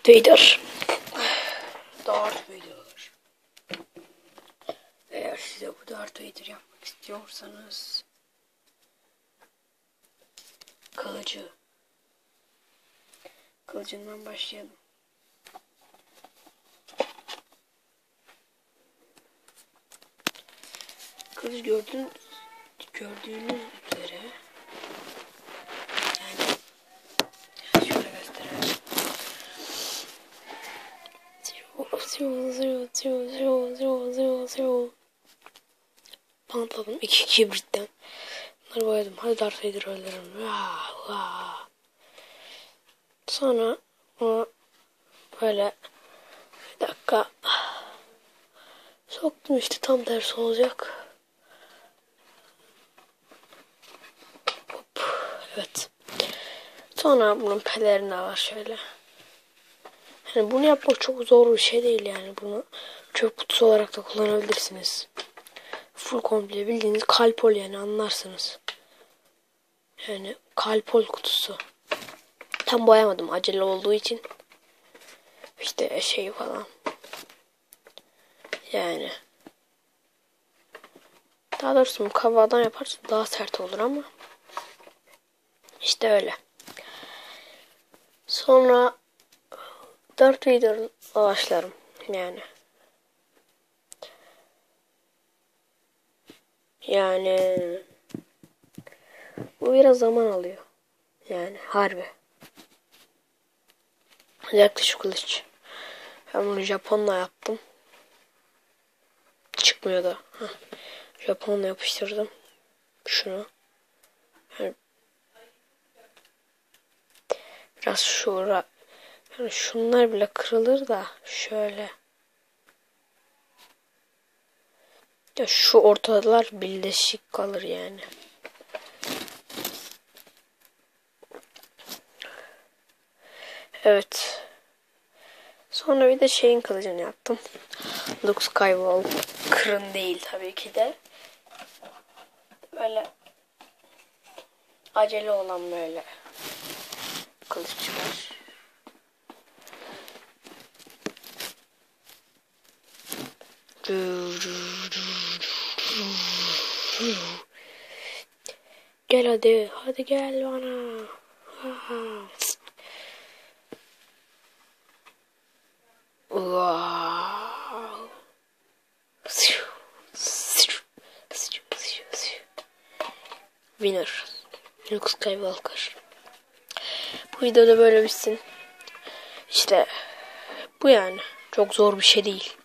Darth Vader. Darth Vader. Eğer size bu Darth Vader yapmak istiyorsanız kılıcından başlayalım. Kılıç gördüğünüz üzere yani şöyle göstereyim. Pantolon 2 kibritten. Bunları boyadım. Hadi Darth Vader öldürelim. Sonra bunu böyle bir dakika soktum, işte tam tersi olacak. Hop, evet. Sonra bunun pelerini var şöyle. Yani bunu yapmak çok zor bir şey değil yani. Bunu çöp kutusu olarak da kullanabilirsiniz. Full komple bildiğiniz kalpol yani, anlarsınız. Yani kalpol kutusu. Tam boyamadım acele olduğu için. İşte şey falan. Yani. Daha doğrusu mukavvadan yaparsan daha sert olur ama. İşte öyle. Sonra Darth Vader'la başlarım yani. Yani bu biraz zaman alıyor. Yani harbi. Özellikle şu kılıç. Ben bunu Japonla yaptım. Çıkmıyor da. Japonla yapıştırdım. Şunu. Yani biraz şura. Yani şunlar bile kırılır da şöyle. Ya şu ortalar birleşik kalır yani. Evet. Sonra bir de şeyin kılıcını yaptım. Luke Skywalker'ın değil tabii ki de. Böyle acele olan böyle kılıçlar. Gel hadi. Hadi gel bana. Wow. Winner. Luke Skywalker. Bu videoda böyle bitsin. İşte bu yani. Çok zor bir şey değil.